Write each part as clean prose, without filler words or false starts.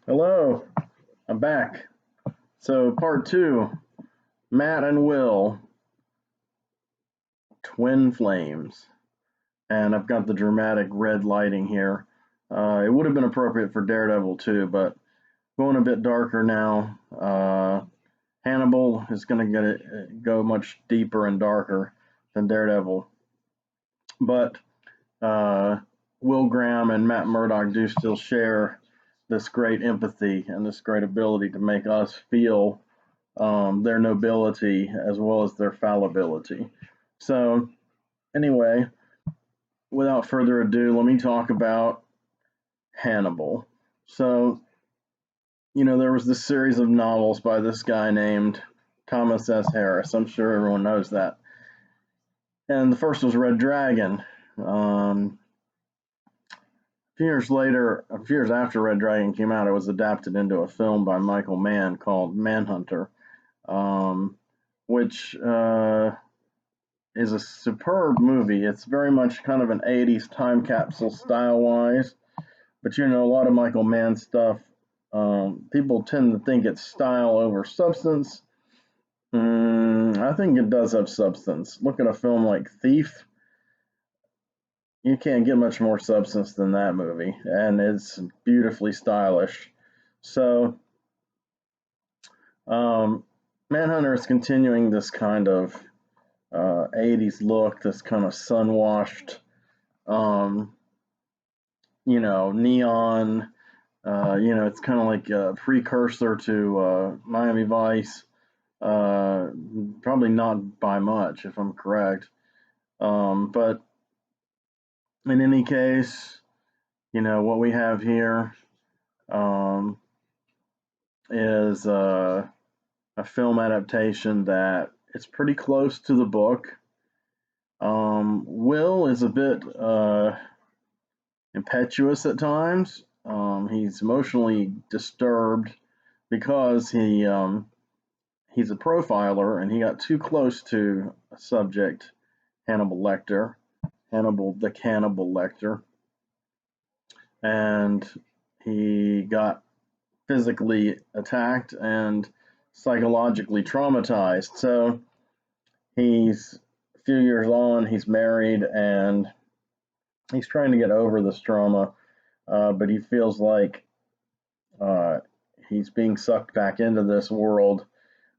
Hello, I'm back. So, part two, Matt and Will, twin flames. And I've got the dramatic red lighting here. It would have been appropriate for Daredevil too, but going a bit darker now. Hannibal is going to go much deeper and darker than Daredevil. But Will Graham and Matt Murdock do still share this great empathy and this great ability to make us feel their nobility as well as their fallibility. So, anyway, without further ado, let me talk about Hannibal. So, there was this series of novels by this guy named Thomas S. Harris. I'm sure everyone knows that. And the first was Red Dragon. A few years after Red Dragon came out, it was adapted into a film by Michael Mann called Manhunter, which is a superb movie. It's very much kind of an 80s time capsule style-wise, but a lot of Michael Mann stuff, people tend to think it's style over substance. I think it does have substance. Look at a film like Thief. You can't get much more substance than that movie, and it's beautifully stylish. So, Manhunter is continuing this kind of 80s look, this kind of sun-washed, neon. It's kind of like a precursor to Miami Vice. Probably not by much, if I'm correct. But in any case, what we have here is a film adaptation that it's pretty close to the book. Will is a bit impetuous at times. He's emotionally disturbed because he's a profiler and he got too close to a subject, Hannibal the Cannibal Lecter, and he got physically attacked and psychologically traumatized. So he's a few years on, he's married, and he's trying to get over this trauma, but he feels like he's being sucked back into this world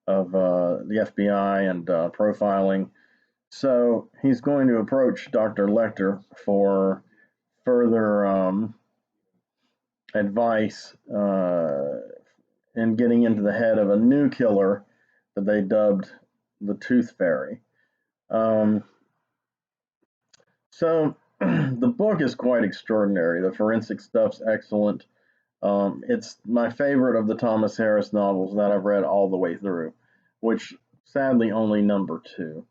of the FBI and profiling. So he's going to approach Dr. Lecter for further advice in getting into the head of a new killer that they dubbed the Tooth Fairy. So the book is quite extraordinary. The forensic stuff's excellent. It's my favorite of the Thomas Harris novels that I've read all the way through, which sadly only number 2.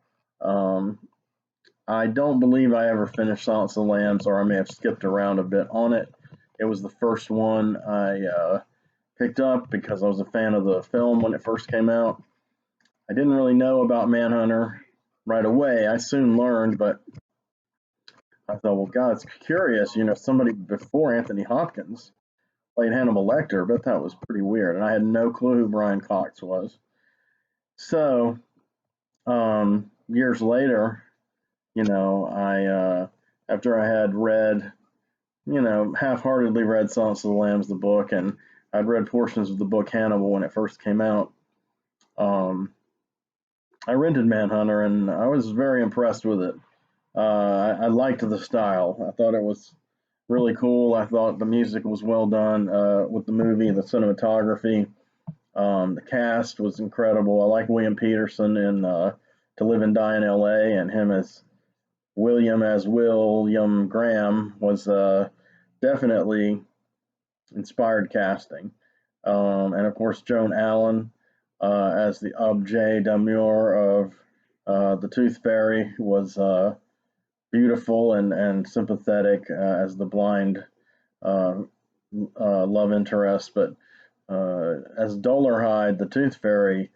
I don't believe I ever finished Silence of the Lambs, or I may have skipped around a bit on it. It was the first one I picked up because I was a fan of the film when it first came out. I didn't really know about Manhunter right away. I soon learned, but I thought, well, God, it's curious. Somebody before Anthony Hopkins played Hannibal Lecter, but that was pretty weird. And I had no clue who Brian Cox was. So, years later, I after I had read, half-heartedly read Silence of the Lambs, the book, and I'd read portions of the book Hannibal when it first came out. I rented Manhunter, and I was very impressed with it. I liked the style. I thought it was really cool. I thought the music was well done with the movie, the cinematography. The cast was incredible. I like William Peterson in To Live and Die in L.A., and him as William Graham was definitely inspired casting. And of course, Joan Allen as the objet d'amour of the Tooth Fairy was beautiful and sympathetic as the blind love interest. But as Dolarhyde, the Tooth Fairy,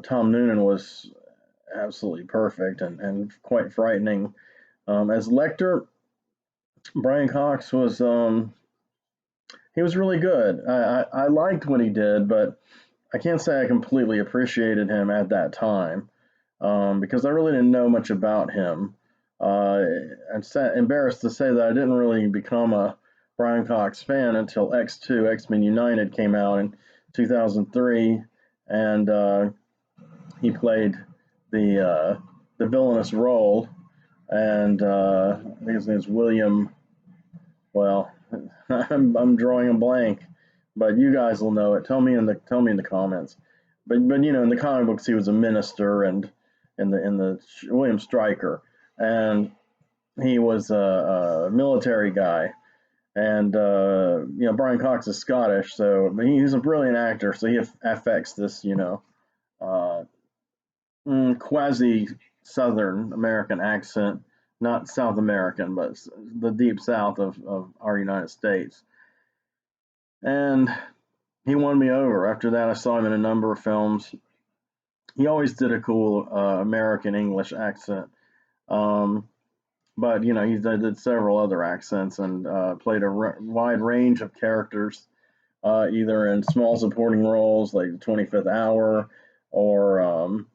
Tom Noonan was absolutely perfect and quite frightening. As Lecter, Brian Cox was he was really good. I liked what he did, but I can't say I completely appreciated him at that time, because I really didn't know much about him. Uh, I'm embarrassed to say that I didn't really become a Brian Cox fan until X2, X-Men United came out in 2003, and he played the villainous role, and I think his name's William. Well, I'm drawing a blank, but you guys will know it. Tell me in the comments. But you know, in the comic books, he was a minister, and in the William Stryker, and he was a military guy. And you know, Brian Cox is Scottish, so he's a brilliant actor. So he affects this, you know, uh, quasi Southern American accent, not South American, but the deep South of our United States. And he won me over. After that, I saw him in a number of films. He always did a cool American English accent. Um, but you know, he did several other accents and played a wide range of characters, either in small supporting roles like the 25th Hour, or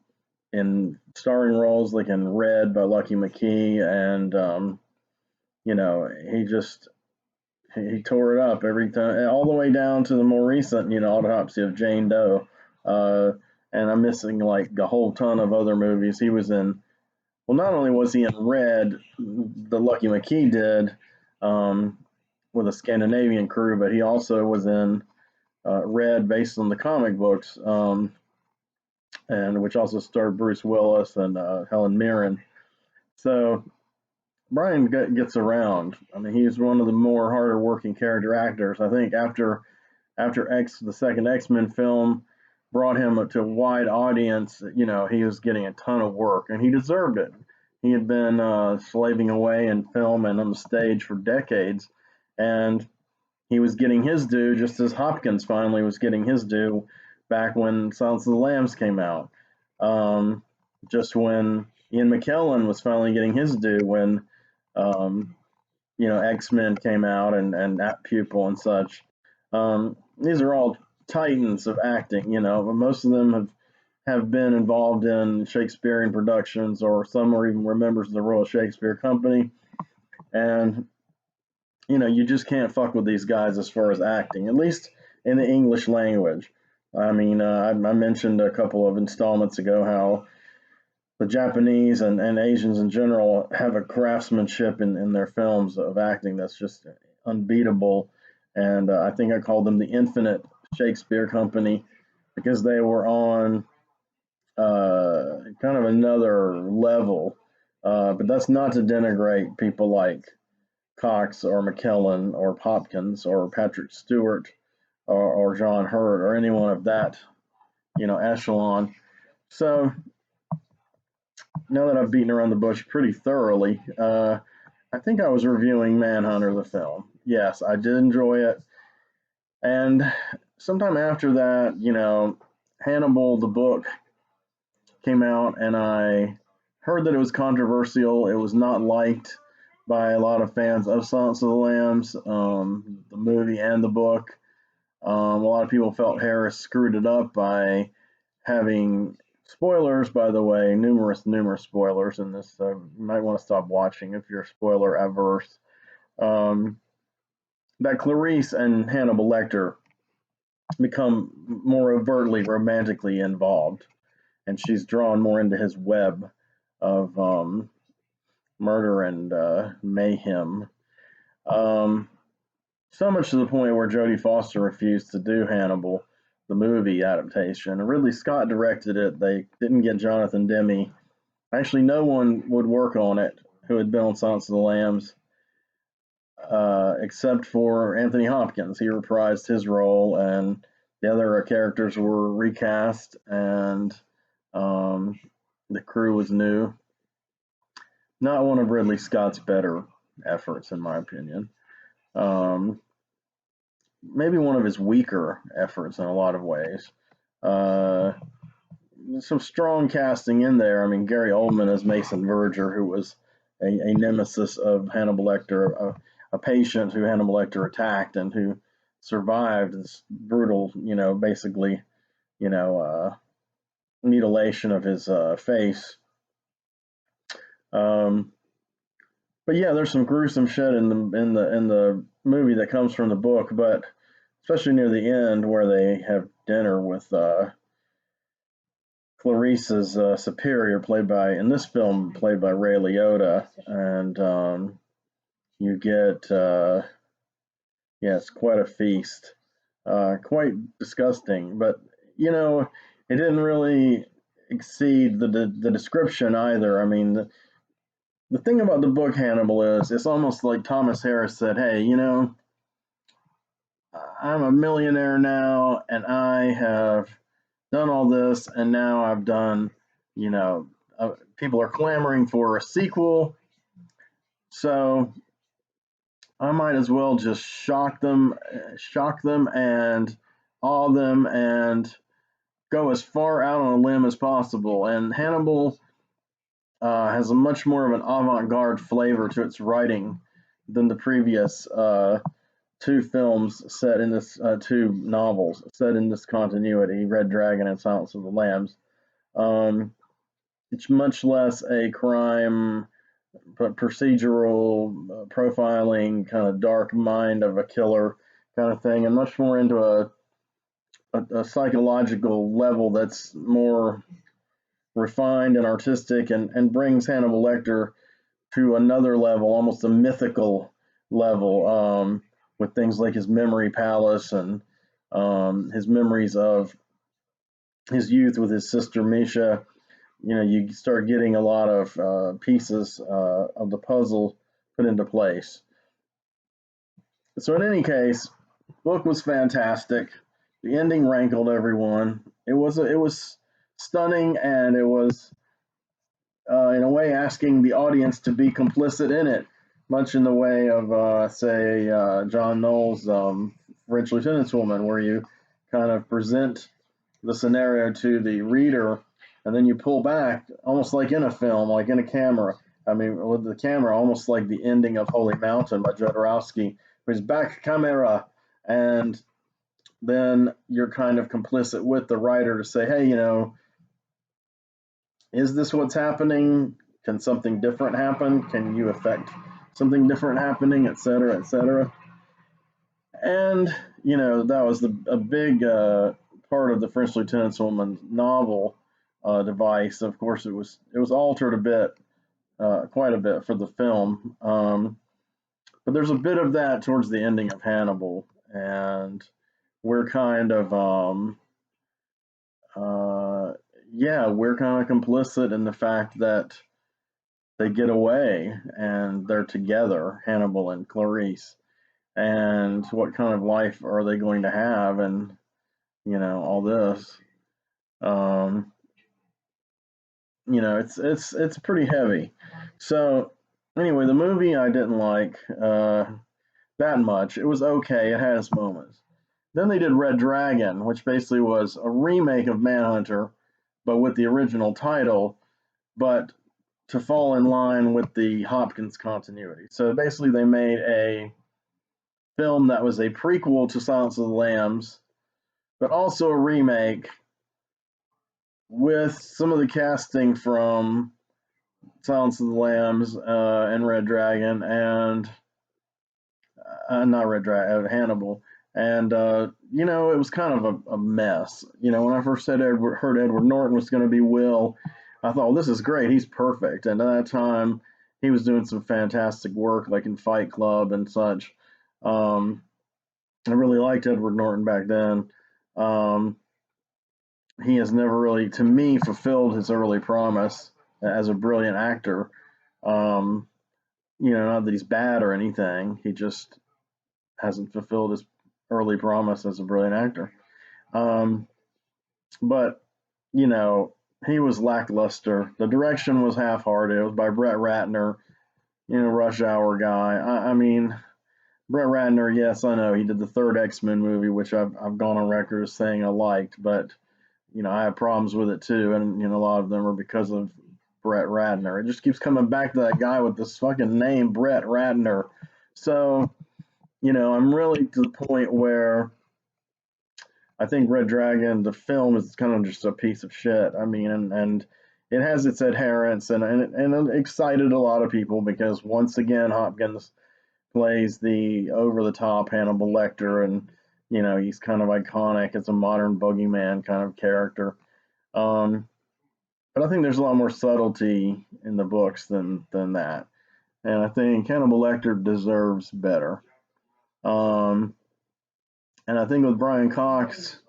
in starring roles like in Red by Lucky McKee, and you know, he tore it up every time, all the way down to the more recent, you know, Autopsy of Jane Doe. Uh, and I'm missing like a whole ton of other movies. He was in. Well, not only was he in Red, the Lucky McKee did, um, with a Scandinavian crew, but he also was in Red, based on the comic books, and which also starred Bruce Willis and Helen Mirren. So Brian gets around. I mean, he's one of the more harder working character actors. I think after the second X-Men film brought him to a wide audience, you know, he was getting a ton of work, and he deserved it. He had been slaving away in film and on the stage for decades, and he was getting his due just as Hopkins finally was getting his due back when Silence of the Lambs came out. Um, just when Ian McKellen was finally getting his due when um, you know, X-Men came out, and At Pupil and such. These are all titans of acting, you know. Most of them have been involved in Shakespearean productions, or some are even members of the Royal Shakespeare Company. And you know, you just can't fuck with these guys as far as acting, at least in the English language. I mean, I mentioned a couple of installments ago how the Japanese and Asians in general have a craftsmanship in their films of acting that's just unbeatable. And I think I called them the Infinite Shakespeare Company, because they were on kind of another level. But that's not to denigrate people like Cox or McKellen or Hopkins or Patrick Stewart, or John Hurt, or anyone of that, you know, echelon. So now that I've beaten around the bush pretty thoroughly, I think I was reviewing Manhunter the film. Yes, I did enjoy it. And sometime after that, you know, Hannibal the book came out, and I heard that it was controversial. It was not liked by a lot of fans of Silence of the Lambs, the movie and the book. A lot of people felt Harris screwed it up by having spoilers, by the way, numerous spoilers in this. So you might want to stop watching if you're spoiler averse. Um, that Clarice and Hannibal Lecter become more overtly romantically involved, and she's drawn more into his web of murder and mayhem. Um, so much to the point where Jodie Foster refused to do Hannibal, the movie adaptation. Ridley Scott directed it. They didn't get Jonathan Demme. Actually, no one would work on it who had been on Silence of the Lambs, except for Anthony Hopkins. He reprised his role, and the other characters were recast, and the crew was new. Not one of Ridley Scott's better efforts, in my opinion. Um, Maybe one of his weaker efforts in a lot of ways. Uh, some strong casting in there. I mean, Gary Oldman as Mason Verger, who was a nemesis of Hannibal Lecter, a patient who Hannibal Lecter attacked, and who survived this brutal, basically, mutilation of his face. Um, but yeah, there's some gruesome shit in the movie that comes from the book, but especially near the end where they have dinner with Clarice's superior, in this film, played by Ray Liotta, and you get, yes, quite a feast, quite disgusting, but it didn't really exceed the description either. I mean, the thing about the book Hannibal is it's almost like Thomas Harris said, "Hey, I'm a millionaire now, and I have done all this, and now I've done, you know, people are clamoring for a sequel, so I might as well just shock them, and awe them, and go as far out on a limb as possible." And Hannibal has a much more of an avant-garde flavor to its writing than the previous two novels set in this continuity, Red Dragon and Silence of the Lambs. Um, it's much less a crime, procedural profiling, kind of dark mind of a killer kind of thing, and much more into a psychological level that's more refined and artistic, and brings Hannibal Lecter to another level, almost a mythical level, with things like his memory palace and his memories of his youth with his sister Misha. You start getting a lot of pieces of the puzzle put into place. So in any case, the book was fantastic. The ending rankled everyone. It was stunning, and it was in a way asking the audience to be complicit in it, much in the way of say John Knowles' French Lieutenant's Woman, where you kind of present the scenario to the reader, and then you pull back, almost like in a film, like in a camera. I mean, with the camera, almost like the ending of Holy Mountain by Jodorowsky, who's back camera, and then you're kind of complicit with the writer to say, hey, is this what's happening? Can something different happen? Can you affect something different happening, et cetera, et cetera? And, that was a big part of the French Lieutenant's Woman novel device. Of course, it was altered a bit, quite a bit for the film. But there's a bit of that towards the ending of Hannibal, and we're kind of, we're kind of complicit in the fact that they get away and they're together, Hannibal and Clarice. And what kind of life are they going to have, and all this. It's pretty heavy. So anyway, the movie I didn't like that much. It was okay. It had its moments. Then they did Red Dragon, which basically was a remake of Manhunter, but with the original title, but to fall in line with the Hopkins continuity. So basically, they made a film that was a prequel to Silence of the Lambs, but also a remake with some of the casting from Silence of the Lambs and Red Dragon, and not Red Dragon, Hannibal. And it was kind of a mess. When I first heard Edward Norton was going to be Will, I thought, well, this is great. He's perfect. And at that time, he was doing some fantastic work, like in Fight Club and such. I really liked Edward Norton back then. He has never really, to me, fulfilled his early promise as a brilliant actor. Not that he's bad or anything. He just hasn't fulfilled his early promise as a brilliant actor. But, he was lackluster. The direction was half-hearted. It was by Brett Ratner, Rush Hour guy. I mean, Brett Ratner, yes, I know he did the third X-Men movie, which I've gone on record as saying I liked, but I have problems with it too, and a lot of them are because of Brett Ratner. It just keeps coming back to that guy with this fucking name, Brett Ratner. So I'm really to the point where I think Red Dragon, the film, is kind of just a piece of shit. I mean, and it has its adherents, and it excited a lot of people because once again, Hopkins plays the over the top Hannibal Lecter, and he's kind of iconic as a modern boogeyman kind of character. Um, but I think there's a lot more subtlety in the books than that, and I think Hannibal Lecter deserves better. Um, and I think with Brian Cox,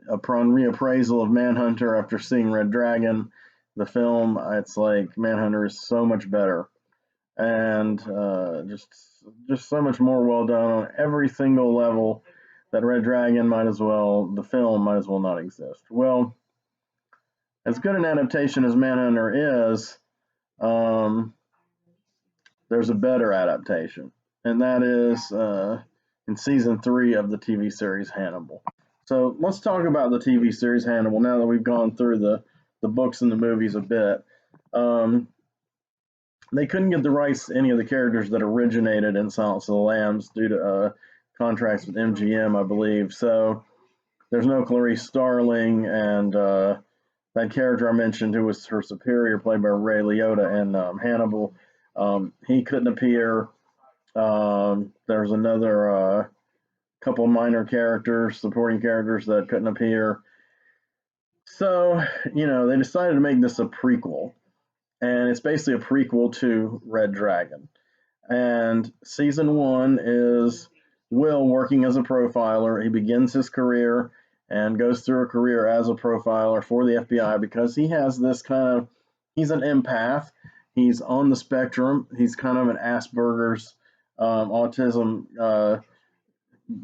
upon reappraisal of Manhunter after seeing Red Dragon, the film, it's like Manhunter is so much better, and just so much more well done on every single level. That Red Dragon the film might as well not exist. Well, as good an adaptation as Manhunter is, um, there's a better adaptation, and that is in season 3 of the TV series Hannibal. So let's talk about the TV series Hannibal now that we've gone through the books and the movies a bit. Um, they couldn't get the rights to any of the characters that originated in Silence of the Lambs due to contracts with MGM, I believe. So there's no Clarice Starling, and that character I mentioned, who was her superior, played by Ray Liotta in Hannibal, he couldn't appear. There's another couple minor characters, supporting characters that couldn't appear. So, they decided to make this a prequel, and it's basically a prequel to Red Dragon. And season 1 is Will working as a profiler. He begins his career and goes through a career as a profiler for the FBI because he has this he's an empath. He's on the spectrum. He's kind of an Asperger's autism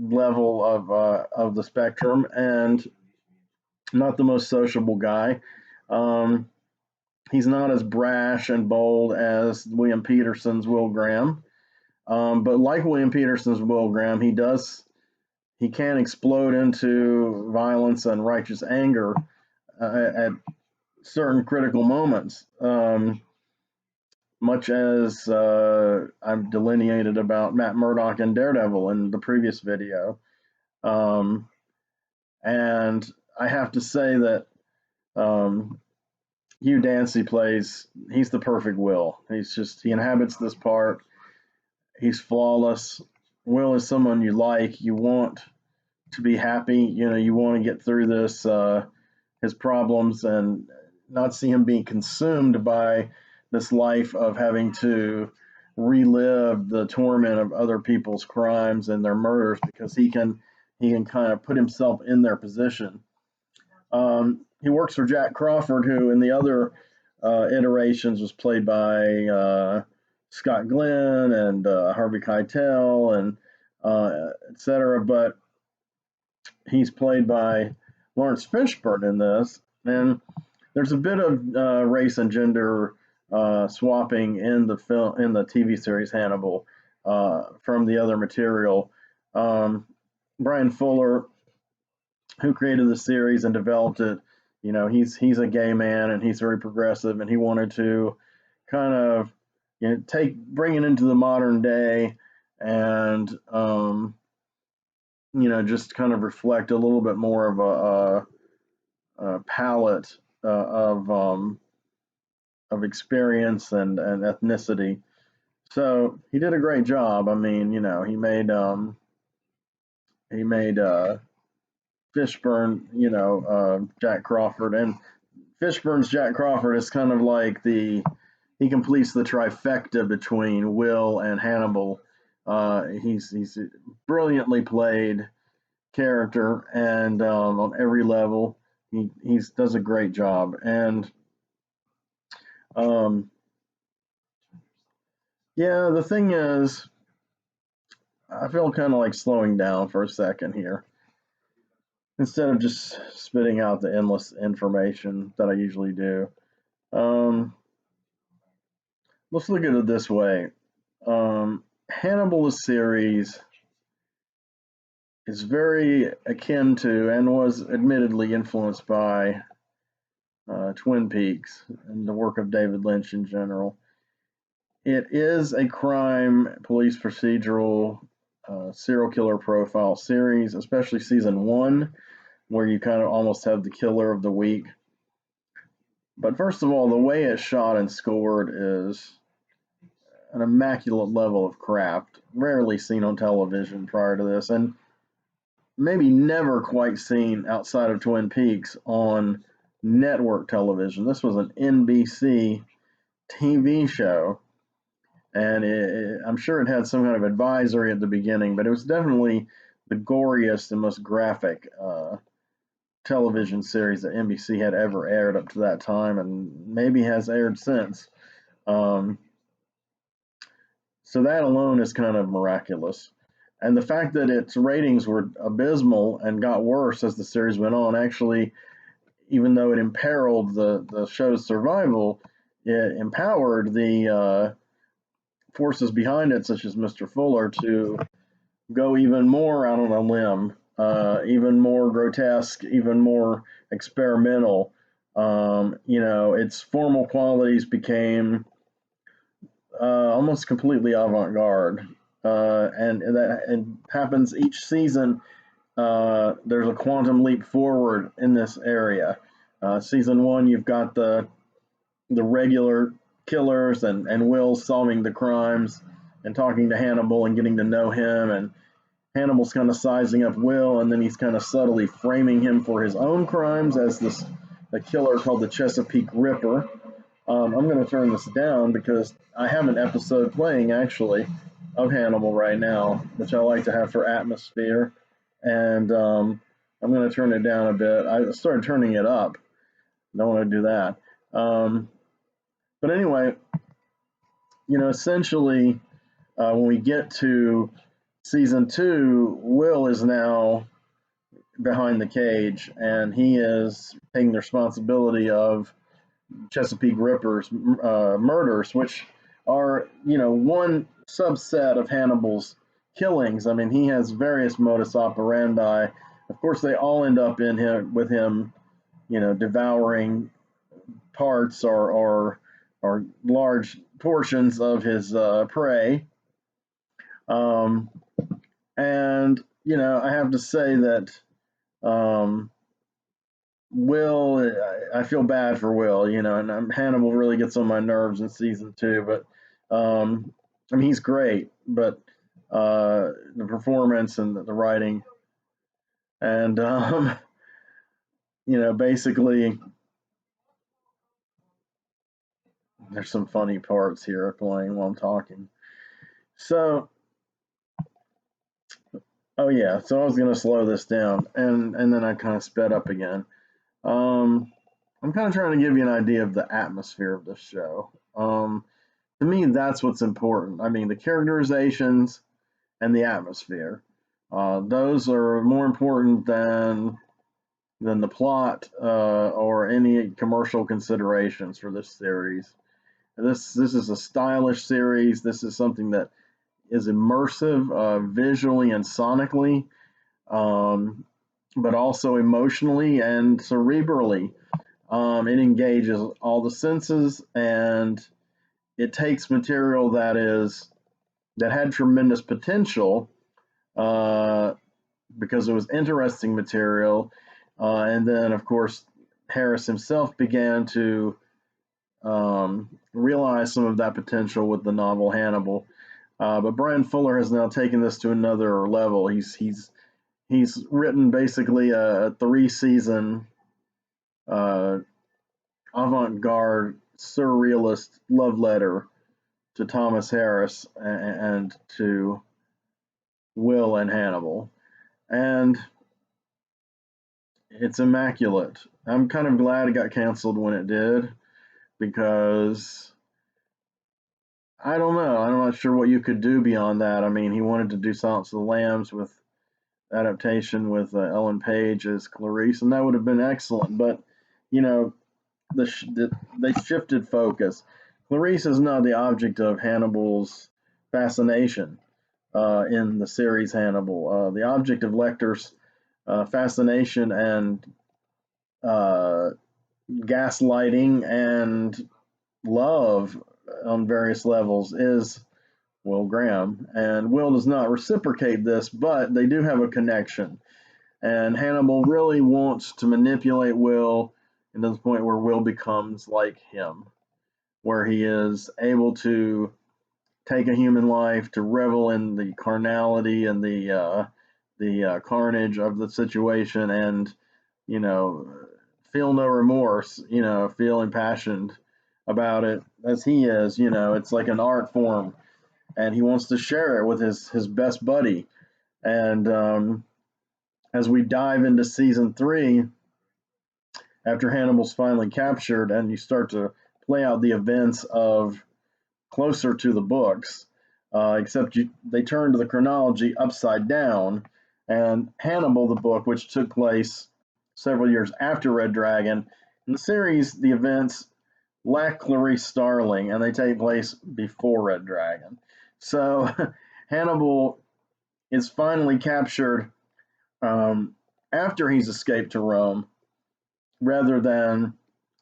level of the spectrum, and not the most sociable guy. Um, he's not as brash and bold as William Peterson's Will Graham, but like William Peterson's Will Graham, he can explode into violence and righteous anger at certain critical moments, much as I've delineated about Matt Murdock and Daredevil in the previous video. Um, and I have to say that um, Hugh Dancy he's the perfect Will. He inhabits this part. He's flawless. Will is someone you like. You want to be happy. You want to get through his problems and not see him being consumed by this life of having to relive the torment of other people's crimes and their murders because he can kind of put himself in their position. He works for Jack Crawford, who in the other iterations was played by Scott Glenn and Harvey Keitel and etc. But he's played by Lawrence Fishburne in this, and there's a bit of race and gender swapping in the TV series Hannibal from the other material. Brian Fuller, who created the series and developed it, he's a gay man and he's very progressive, and he wanted to kind of bring it into the modern day and just kind of reflect a little bit more of a palette of experience and ethnicity. So he did a great job. I mean, he made Fishburne, Jack Crawford, and Fishburne's Jack Crawford is kind of like he completes the trifecta between Will and Hannibal. He's brilliantly played character, and on every level, he does a great job. And um, yeah, the thing is, I feel kind of like slowing down for a second here instead of just spitting out the endless information that I usually do. Um, let's look at it this way. Hannibal series is very akin to and was admittedly influenced by Twin Peaks and the work of David Lynch in general. It is a crime police procedural serial killer profile series, especially season 1, where you kind of almost have the killer of the week. But first of all, the way it's shot and scored is an immaculate level of craft, rarely seen on television prior to this, and maybe never quite seen outside of Twin Peaks on network television. This was an NBC TV show, and I'm sure it had some kind of advisory at the beginning, but it was definitely the goriest and most graphic television series that NBC had ever aired up to that time, and maybe has aired since. So that alone is kind of miraculous. And the fact that its ratings were abysmal and got worse as the series went on, actually, even though it imperiled the show's survival, it empowered the forces behind it, such as Mr. Fuller, to go even more out on a limb, even more grotesque, even more experimental. Its formal qualities became almost completely avant-garde, and that happens each season. There's a quantum leap forward in this area. Season 1, you've got the regular killers and Will solving the crimes and talking to Hannibal and getting to know him, and Hannibal's kind of sizing up Will, and then he's kind of subtly framing him for his own crimes as a killer called the Chesapeake Ripper. I'm going to turn this down because I have an episode playing, actually, of Hannibal right now, which I like to have for atmosphere, and I'm going to turn it down a bit. I started turning it up. Don't want to do that. But anyway, essentially, when we get to season 2, Will is now behind the cage, and he is taking the responsibility of Chesapeake Ripper's murders, which are, one subset of Hannibal's killings. I mean, he has various modus operandi. Of course, they all end up with him, devouring parts or large portions of his prey. And I have to say that Will, I feel bad for Will, and Hannibal really gets on my nerves in season 2, but he's great, but the performance and the writing, and basically there's some funny parts here playing while I'm talking. So, oh yeah, so I was gonna slow this down, and then I kind of sped up again. I'm kind of trying to give you an idea of the atmosphere of this show. To me, that's what's important. I mean, the characterizations and the atmosphere. Those are more important than the plot or any commercial considerations for this series. This is a stylish series. This is something that is immersive visually and sonically, but also emotionally and cerebrally. It engages all the senses, and it takes material that had tremendous potential because it was interesting material, and then of course Harris himself began to realize some of that potential with the novel Hannibal. But Bryan Fuller has now taken this to another level. He's written basically a 3-season avant-garde surrealist love letter to Thomas Harris and to Will and Hannibal, and it's immaculate. I'm kind of glad it got canceled when it did, because I don't know. I'm not sure what you could do beyond that. I mean, he wanted to do Silence of the Lambs with adaptation with Ellen Page as Clarice, and that would have been excellent. But they shifted focus. Clarice is not the object of Hannibal's fascination in the series Hannibal. The object of Lecter's fascination and gaslighting and love on various levels is Will Graham. And Will does not reciprocate this, but they do have a connection. And Hannibal really wants to manipulate Will, and to the point where Will becomes like him, where he is able to take a human life, to revel in the carnality and the carnage of the situation, and feel no remorse, feel impassioned about it as he is. It's like an art form, and he wants to share it with his best buddy. And as we dive into season 3, after Hannibal's finally captured, and you start to play out the events of closer to the books, except they turn to the chronology upside down, and Hannibal, the book, which took place several years after Red Dragon, in the series, the events lack Clarice Starling, and they take place before Red Dragon. So Hannibal is finally captured after he's escaped to Rome, rather than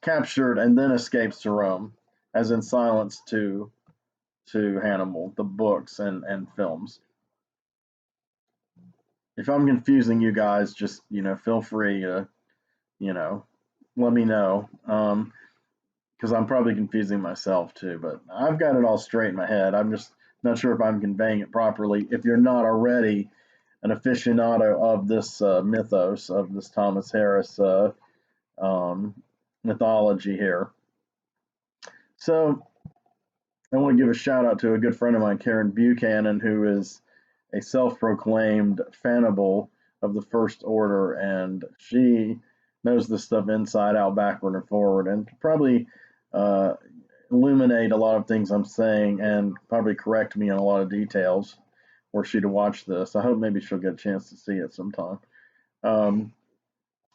captured and then escapes to Rome, as in Silence to Hannibal, the books and films. If I'm confusing you guys, just feel free to let me know, because I'm probably confusing myself too. But I've got it all straight in my head. I'm just not sure if I'm conveying it properly. If you're not already an aficionado of this mythos, of this Thomas Harris mythology here. So I want to give a shout out to a good friend of mine, Karen Buchanan, who is a self-proclaimed fanable of the First Order, and she knows this stuff inside out, backward and forward, and probably illuminate a lot of things I'm saying, and probably correct me on a lot of details were she to watch this. I hope maybe she'll get a chance to see it sometime. In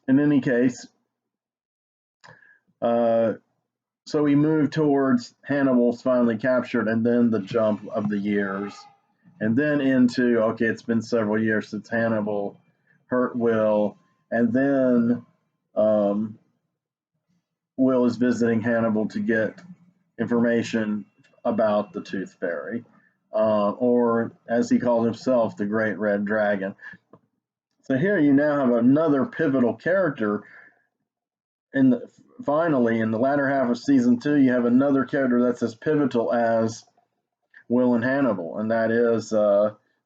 any case, so we move towards Hannibal's finally captured, and then the jump of the years, and then into, okay, it's been several years since Hannibal hurt Will, and then Will is visiting Hannibal to get information about the Tooth Fairy, or as he calls himself, the Great Red Dragon. So here you now have another pivotal character. Finally, in the latter half of season 2, you have another character that's as pivotal as Will and Hannibal, and that is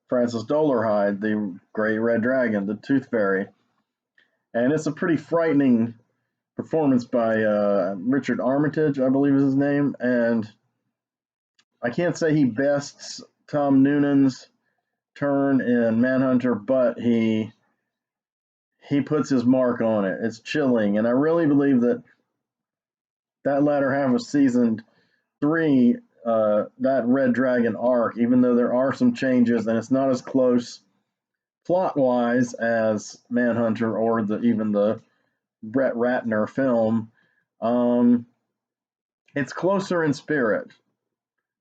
Francis Dolarhyde, the Great Red Dragon, the Tooth Fairy. And it's a pretty frightening performance by Richard Armitage, I believe is his name, and I can't say he bests Tom Noonan's turn in Manhunter, but he puts his mark on it. It's chilling, and I really believe that latter half of season 3, that Red Dragon arc, even though there are some changes and it's not as close plot-wise as Manhunter or even the Brett Ratner film, it's closer in spirit.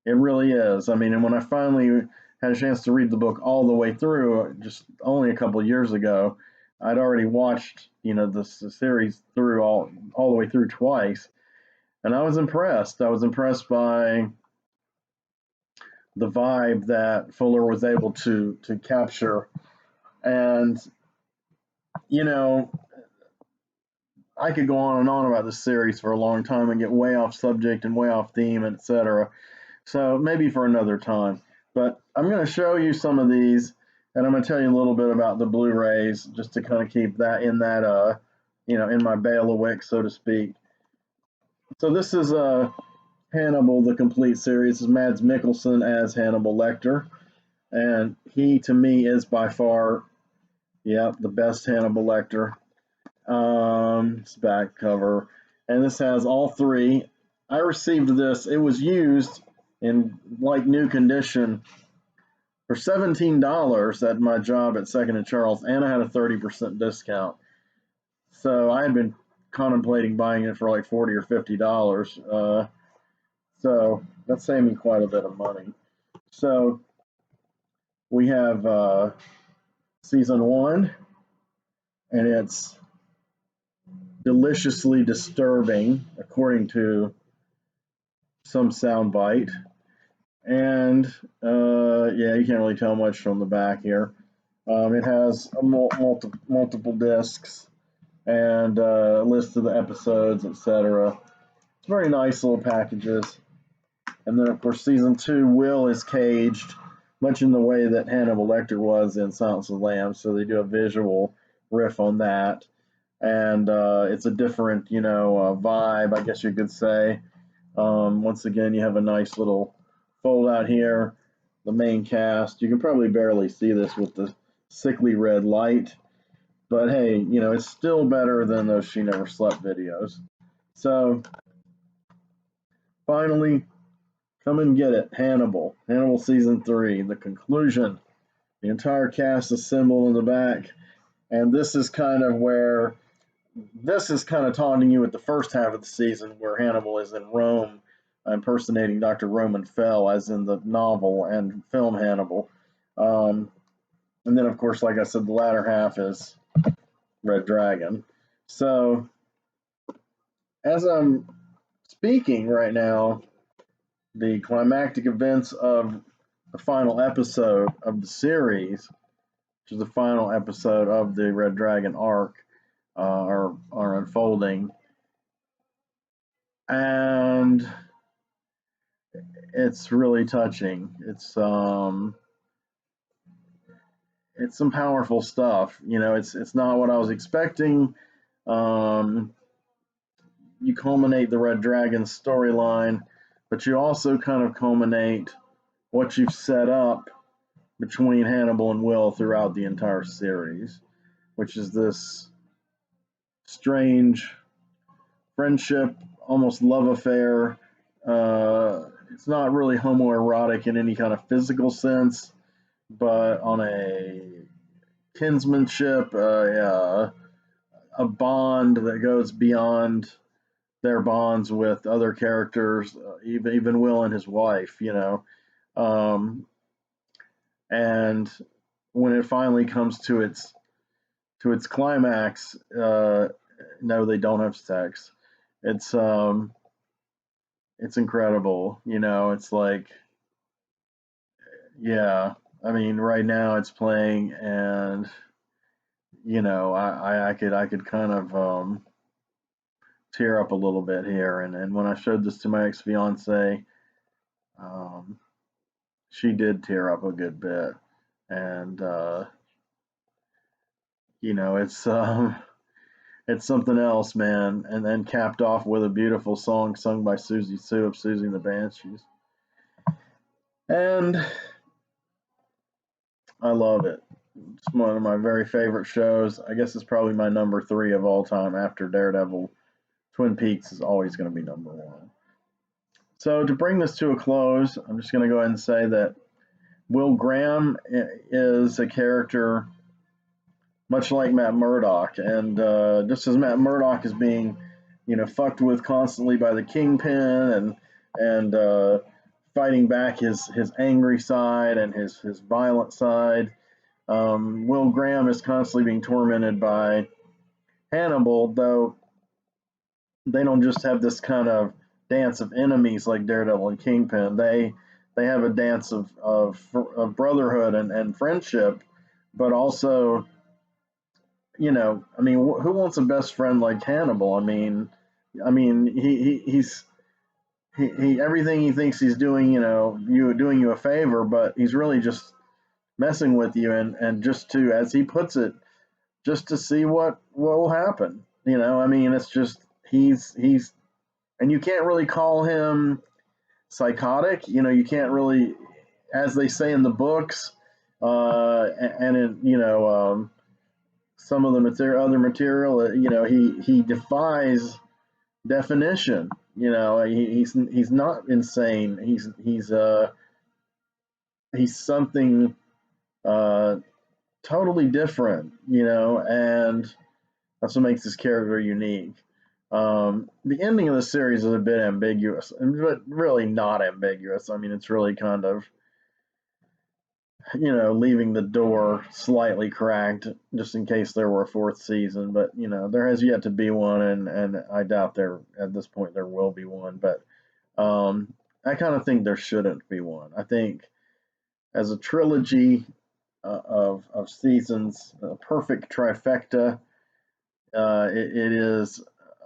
It really is. I mean, and when I finally had a chance to read the book all the way through, just only a couple of years ago, I'd already watched, the series through all the way through twice, and I was impressed. I was impressed by the vibe that Fuller was able to capture, and I could go on and on about this series for a long time and get way off subject and way off theme, etc. So maybe for another time. But I'm going to show you some of these, and I'm going to tell you a little bit about the Blu-rays, just to kind of keep that in that, in my bailiwick, so to speak. So this is Hannibal, the complete series. This is Mads Mikkelsen as Hannibal Lecter, and he, to me, is by far, the best Hannibal Lecter. It's back cover, and this has all 3. I received this. It was used in like new condition for $17 at my job at Second and Charles, and I had a 30% discount. So I had been contemplating buying it for like $40 or $50. So that saved me quite a bit of money. So we have season 1, and it's deliciously disturbing, according to some soundbite. And yeah, you can't really tell much from the back here. It has a multiple discs and a list of the episodes, etc. It's very nice little packages. And then, of course, season 2, Will is caged, much in the way that Hannibal Lecter was in Silence of the Lambs. So they do a visual riff on that, and it's a different, vibe, I guess you could say. Once again, you have a nice little fold out here. The main cast. You can probably barely see this with the sickly red light, but hey, it's still better than those She Never Slept videos. So finally, come and get it. Hannibal. Hannibal season 3, the conclusion. The entire cast assembled in the back. And this is kind of taunting you with the first half of the season, where Hannibal is in Rome impersonating Dr. Roman Fell, as in the novel and film Hannibal. And then, of course, like I said, the latter half is Red Dragon. So, as I'm speaking right now, the climactic events of the final episode of the series, which is the final episode of the Red Dragon arc, are unfolding, and it's really touching. It's some powerful stuff. It's not what I was expecting. Um, you culminate the Red Dragon storyline, but you also kind of culminate what you've set up between Hannibal and Will throughout the entire series, which is this strange friendship, almost love affair. It's not really homoerotic in any kind of physical sense, but on a kinsmanship, a bond that goes beyond their bonds with other characters, even Will and his wife, um, and when it finally comes to its climax, no, they don't have sex. It's incredible. It's like, yeah. I mean, right now it's playing, and I could kind of tear up a little bit here. And when I showed this to my ex fiance, um, she did tear up a good bit, and it's it's something else, man. And then capped off with a beautiful song sung by Susie Sue of Susie and the Banshees, and I love it. It's one of my very favorite shows. I guess it's probably my number 3 of all time after Daredevil. Twin Peaks is always going to be number 1. So to bring this to a close, I'm just going to go ahead and say that Will Graham is a character much like Matt Murdock, and just as Matt Murdock is being, fucked with constantly by the Kingpin, and fighting back his angry side and his violent side. Will Graham is constantly being tormented by Hannibal, though they don't just have this kind of dance of enemies like Daredevil and Kingpin. They have a dance of brotherhood and friendship, but also, I mean, who wants a best friend like Hannibal? I mean, he everything he thinks he's doing, doing you a favor, but he's really just messing with you, and just to, as he puts it, just to see what will happen. I mean, it's just he's and you can't really call him psychotic. You can't really, as they say in the books, and in some of the other material, he defies definition. He's not insane. He's something uh, totally different. And that's what makes this character unique. The ending of the series is a bit ambiguous, but really not ambiguous. I mean, it's really kind of, leaving the door slightly cracked just in case there were a 4th season. But, there has yet to be one, and I doubt at this point there will be one. But I kind of think there shouldn't be one. I think as a trilogy of seasons, a perfect trifecta, it is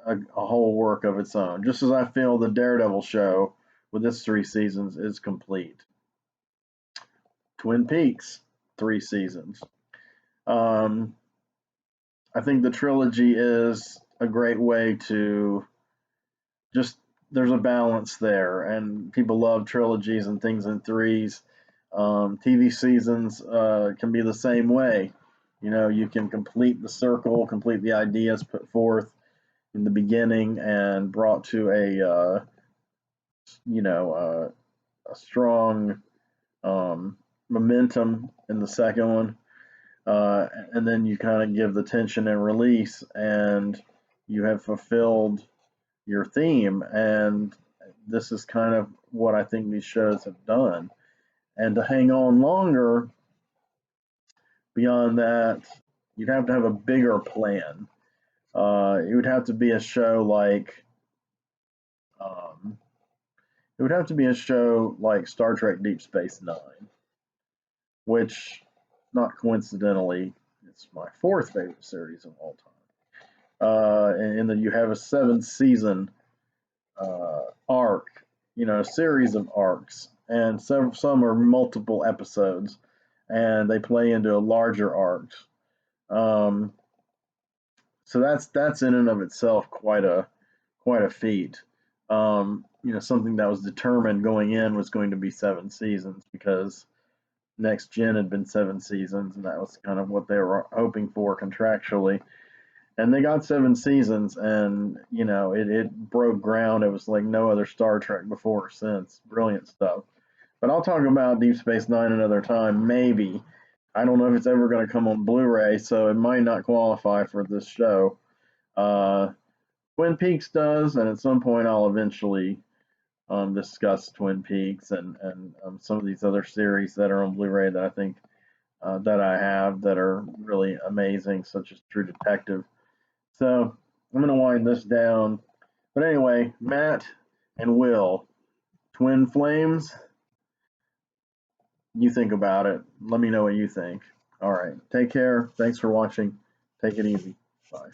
a whole work of its own. Just as I feel the Daredevil show with its 3 seasons is complete. Twin Peaks, 3 seasons. I think the trilogy is a great way to just, there's a balance there, and people love trilogies and things in threes. TV seasons can be the same way. You know, you can complete the circle, complete the ideas put forth in the beginning and brought to a strong momentum in the second one, and then you kind of give the tension and release, and you have fulfilled your theme. And this is kind of what I think these shows have done. And to hang on longer beyond that, you'd have to have a bigger plan. It would have to be a show like um, it would have to be a show like Star Trek Deep Space Nine, which, not coincidentally, it's my fourth favorite series of all time. And then you have a 7 season arc, you know, a series of arcs, and some are multiple episodes, and they play into a larger arcs. Um, so that's in and of itself quite a feat. You know, something that was determined going in was going to be 7 seasons, because Next Gen had been 7 seasons, and that was kind of what they were hoping for contractually. And they got 7 seasons, and you know, it broke ground. It was like no other Star Trek before or since. Brilliant stuff. But I'll talk about Deep Space Nine another time, maybe. I don't know if it's ever going to come on Blu-ray, so it might not qualify for this show. Uh, Twin Peaks does, and at some point I'll eventually discuss Twin Peaks and some of these other series that are on Blu-ray that I think that I have that are really amazing, such as True Detective. So I'm going to wind this down. But anyway, Matt and Will, Twin Flames, you think about it. Let me know what you think. All right. Take care. Thanks for watching. Take it easy.